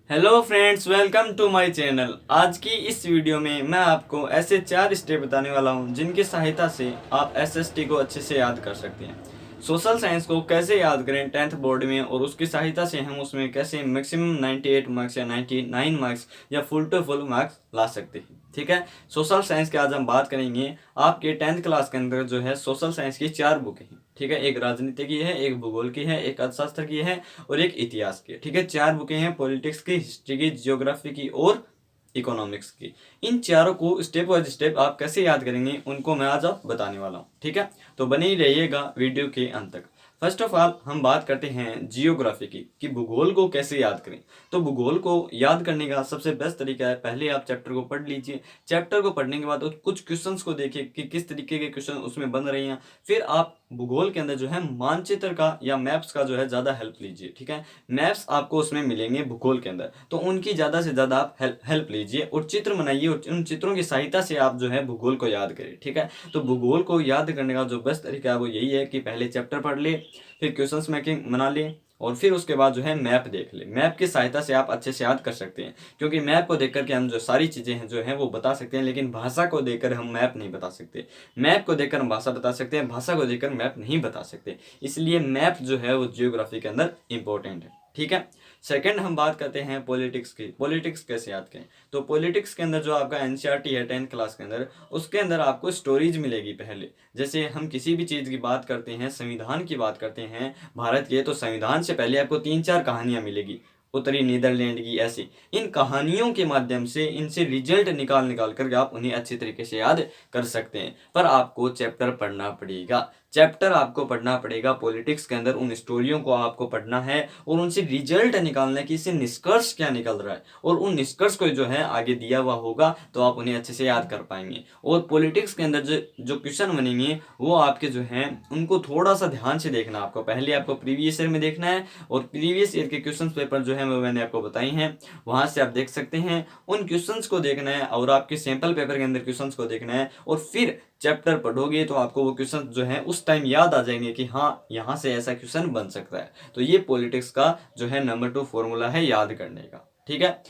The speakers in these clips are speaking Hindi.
Hello friends, welcome to my channel. आज की इस वीडियो में मैं आपको ऐसे 4 स्टेप बताने वाला हूं जिनकी सहायता से आप एसएसटी को अच्छे से याद कर सकते हैं। सोशल साइंस को कैसे याद करें 10th बोर्ड में, और उसकी सहायता से हम उसमें कैसे मैक्सिमम 98 मार्क्स या 99 मार्क्स या फुल टू फुल मार्क्स ला सकते हैं। ठीक है, सोशल साइंस की आज हम बात करेंगे। आपके 10th क्लास के अंदर जो है सोशल साइंस की 4 बुकें हैं। ठीक है, एक राजनीति की है, एक भूगोल की है, एक अर्थशास्त्र की है और एक इतिहास की। ठीक है, 4 बुकें हैं, पॉलिटिक्स की, हिस्ट्री की, जियोग्राफी की और इकोनॉमिक्स की। इन चारों को स्टेप बाय स्टेप आप कैसे याद करेंगे उनको मैं आज आप बताने वाला हूँ। ठीक है, तो बने ही रहिएगा वीडियो के अंत तक। फर्स्ट ऑफ ऑल हम बात करते हैं जियोग्राफी की कि भूगोल को कैसे याद करें। तो भूगोल को याद करने का सबसे बेस्ट तरीका है, पहले आप चैप्टर को पढ़ लीजिए। चैप्टर को पढ़ने के बाद कुछ क्वेश्चंस को देखिए कि किस तरीके के क्वेश्चन उसमें बन रहे हैं। फिर आप भूगोल के अंदर जो है मानचित्र का या मैप्स का जो है ज़्यादा हेल्प लीजिए। ठीक है, मैप्स आपको उसमें मिलेंगे भूगोल के अंदर, तो उनकी ज़्यादा से ज़्यादा आप हेल्प लीजिए और चित्र बनाइए और उन चित्रों की सहायता से आप जो है भूगोल को याद करें। ठीक है, तो भूगोल को याद करने का जो बेस्ट तरीका है वो यही है कि पहले चैप्टर पढ़ ले, फिर क्वेश्चंस मेकिंग बना ले और फिर उसके बाद जो है मैप देख ले। मैप की सहायता से आप अच्छे से याद कर सकते हैं, क्योंकि मैप को देख करके हम जो सारी चीज़ें हैं जो हैं वो बता सकते हैं, लेकिन भाषा को देखकर हम मैप नहीं बता सकते। मैप को देखकर हम भाषा बता सकते हैं, भाषा को देखकर मैप नहीं बता सकते। इसलिए मैप जो है वो जियोग्राफी के अंदर इंपॉर्टेंट है। ठीक है, सेकंड हम बात करते हैं पॉलिटिक्स की। पॉलिटिक्स कैसे याद करें? तो पॉलिटिक्स के अंदर जो आपका एनसीईआरटी है 10th क्लास के अंदर, उसके अंदर आपको स्टोरीज मिलेगी। पहले जैसे हम किसी भी चीज़ की बात करते हैं, संविधान की बात करते हैं भारत के, तो संविधान से पहले आपको 3-4 कहानियां मिलेगी, उत्तरी नीदरलैंड की, ऐसी। इन कहानियों के माध्यम से इनसे रिजल्ट निकाल निकाल कर आप उन्हें अच्छे तरीके से याद कर सकते हैं। पर आपको चैप्टर पढ़ना पड़ेगा, चैप्टर आपको पढ़ना पड़ेगा पॉलिटिक्स के अंदर। उन स्टोरियों को आपको पढ़ना है और उनसे रिजल्ट निकालना है कि इससे निष्कर्ष क्या निकल रहा है, और उन निष्कर्ष को जो है आगे दिया हुआ होगा तो आप उन्हें अच्छे से याद कर पाएंगे। और पॉलिटिक्स के अंदर जो जो क्वेश्चन बनेंगे वो आपके जो हैं उनको थोड़ा सा ध्यान से देखना। आपको पहले आपको प्रीवियस ईयर में देखना है और प्रीवियस ईयर के क्वेश्चन पेपर जो है वो मैंने आपको बताई हैं, वहां से आप देख सकते हैं। उन क्वेश्चंस को देखना है और आपके सैंपल पेपर के अंदर क्वेश्चंस को देखना है, और फिर चैप्टर पढ़ोगे तो आपको वो क्वेश्चन जो है उस टाइम याद आ जाएंगे कि हाँ यहाँ से ऐसा क्वेश्चन बन सकता है। तो ये पॉलिटिक्स का जो है नंबर 2 फॉर्मूला है याद करने का। ठीक है,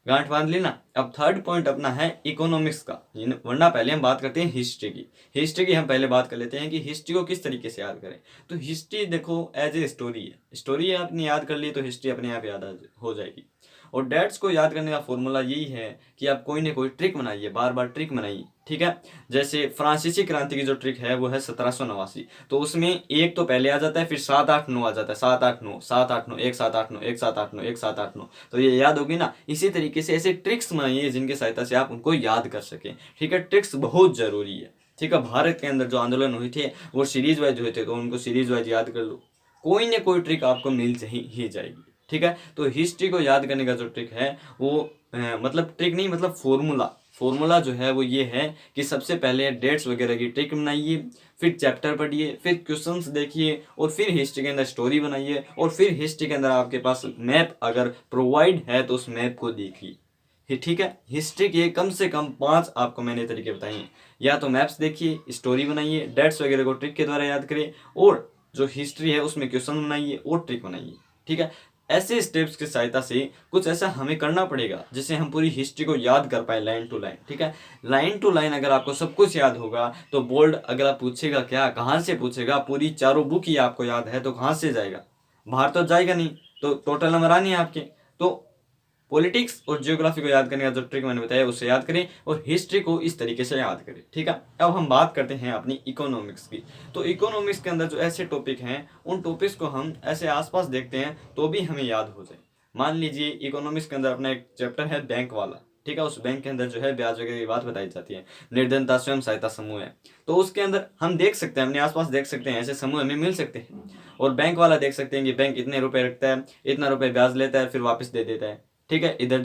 गांठ बांध लेना। अब थर्ड पॉइंट अपना है इकोनॉमिक्स का, वरना पहले हम बात करते हैं हिस्ट्री की। हिस्ट्री की हम पहले बात कर लेते हैं कि हिस्ट्री को किस तरीके से याद करें। तो हिस्ट्री देखो एज ए स्टोरी है, स्टोरी आपने याद कर ली तो हिस्ट्री अपने आप याद हो जाएगी। और डेट्स को याद करने का फॉर्मूला यही है कि आप कोई ना कोई ट्रिक बनाइए, बार बार ट्रिक बनाइए। ठीक है, जैसे फ्रांसीसी क्रांति की जो ट्रिक है वो है 1789, तो उसमें एक तो पहले आ जाता है, फिर 7-8-9 आ जाता है, 7-8-9 7-8-9 1789 1789 1789, तो ये याद होगी ना। इसी तरीके से ऐसे ट्रिक्स बनाइए जिनकी सहायता से आप उनको याद कर सकें। ठीक है, ट्रिक्स बहुत जरूरी है। ठीक है, भारत के अंदर जो आंदोलन हुए थे वो सीरीज वाइज हुए थे, तो उनको सीरीज वाइज याद कर लो, कोई ना कोई ट्रिक आपको मिल ही जाएगी। ठीक है, तो हिस्ट्री को याद करने का जो ट्रिक है वो मतलब ट्रिक नहीं, मतलब फॉर्मूला जो है वो ये है कि सबसे पहले डेट्स वगैरह की ट्रिक बनाइए, फिर चैप्टर पढ़िए, फिर क्वेश्चंस देखिए, और फिर हिस्ट्री के अंदर स्टोरी बनाइए, और फिर हिस्ट्री के अंदर आपके पास मैप अगर प्रोवाइड है तो उस मैप को देखिए। ठीक है, हिस्ट्री के कम से कम 5 आपको मैंने तरीके बताए हैं। या तो मैप्स देखिए, स्टोरी बनाइए, डेट्स वगैरह को ट्रिक के द्वारा याद करें, और जो हिस्ट्री है उसमें क्वेश्चन बनाइए और ट्रिक बनाइए। ठीक है, ऐसे स्टेप्स की सहायता से कुछ ऐसा हमें करना पड़ेगा जिससे हम पूरी हिस्ट्री को याद कर पाए लाइन टू लाइन। ठीक है, लाइन टू लाइन अगर आपको सब कुछ याद होगा तो बोर्ड अगर आप पूछेगा क्या, कहाँ से पूछेगा, पूरी चारों बुक ही आपको याद है तो कहाँ से जाएगा, बाहर तो जाएगा नहीं, तो टोटल नंबर आने हैं आपके। तो पॉलिटिक्स और जियोग्राफी को याद करने का जो ट्रिक मैंने बताया उससे याद करें, और हिस्ट्री को इस तरीके से याद करें। ठीक है, अब हम बात करते हैं अपनी इकोनॉमिक्स की। तो इकोनॉमिक्स के अंदर जो ऐसे टॉपिक हैं उन टॉपिक्स को हम ऐसे आसपास देखते हैं तो भी हमें याद हो जाए। मान लीजिए इकोनॉमिक्स के अंदर अपना एक चैप्टर है बैंक वाला। ठीक है, उस बैंक के अंदर जो है ब्याज वगैरह की बात बताई जाती है, निर्धनता स्वयं सहायता समूह है, तो उसके अंदर हम देख सकते हैं, अपने आसपास देख सकते हैं, ऐसे समूह हमें मिल सकते हैं। और बैंक वाला देख सकते हैं कि बैंक इतने रुपए रखता है, इतना रुपए ब्याज लेता है, फिर वापस दे देता है। ठीक है, इधर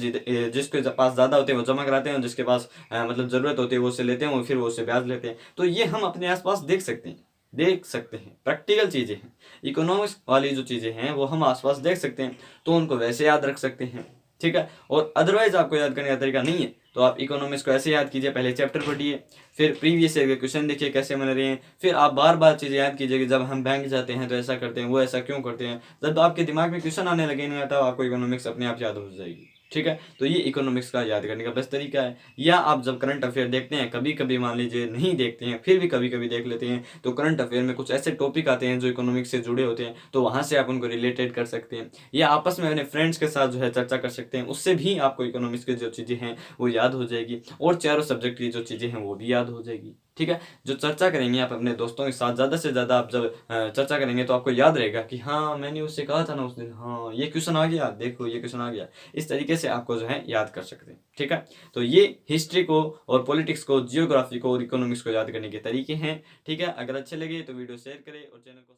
जिसके पास ज़्यादा होते हैं वो जमा कराते हैं, जिसके पास मतलब ज़रूरत होती है वो उससे लेते हैं, वो फिर वो उससे ब्याज लेते हैं। तो ये हम अपने आसपास देख सकते हैं, प्रैक्टिकल चीज़ें हैं। इकोनॉमिक्स वाली जो चीज़ें हैं वो हम आसपास देख सकते हैं, तो उनको वैसे याद रख सकते हैं। ठीक है, और अदरवाइज आपको याद करने का तरीका नहीं है तो आप इकोनॉमिक्स को ऐसे याद कीजिए, पहले चैप्टर पढ़िए, फिर प्रीवियस ईयर के क्वेश्चन देखिए कैसे बन रहे हैं, फिर आप बार बार चीज़ें याद कीजिए कि जब हम बैंक जाते हैं तो ऐसा करते हैं, वो ऐसा क्यों करते हैं। जब आपके दिमाग में क्वेश्चन आने लगेंगे तब आपको इकोनॉमिक्स अपने आप याद हो जाएगी। ठीक है, तो ये इकोनॉमिक्स का याद करने का बेस्ट तरीका है। या आप जब करंट अफेयर देखते हैं, कभी कभी मान लीजिए नहीं देखते हैं, फिर भी कभी कभी देख लेते हैं, तो करंट अफेयर में कुछ ऐसे टॉपिक आते हैं जो इकोनॉमिक्स से जुड़े होते हैं, तो वहाँ से आप उनको रिलेटेड कर सकते हैं, या आपस में अपने फ्रेंड्स के साथ जो है चर्चा कर सकते हैं, उससे भी आपको इकोनॉमिक्स की जो चीज़ें हैं वो याद हो जाएगी, और चारों सब्जेक्ट की जो चीज़ें हैं वो भी याद हो जाएगी। ठीक है, जो चर्चा करेंगे आप अपने दोस्तों के साथ, ज़्यादा से ज़्यादा आप जब चर्चा करेंगे तो आपको याद रहेगा कि हाँ मैंने उससे कहा था ना उस दिन, हाँ ये क्वेश्चन आ गया, देखो ये क्वेश्चन आ गया। इस तरीके से आपको जो है याद कर सकते हैं। ठीक है, तो ये हिस्ट्री को और पॉलिटिक्स को, जियोग्राफी को और इकोनॉमिक्स को याद करने के तरीके हैं। ठीक है, अगर अच्छे लगे तो वीडियो शेयर करें और चैनल को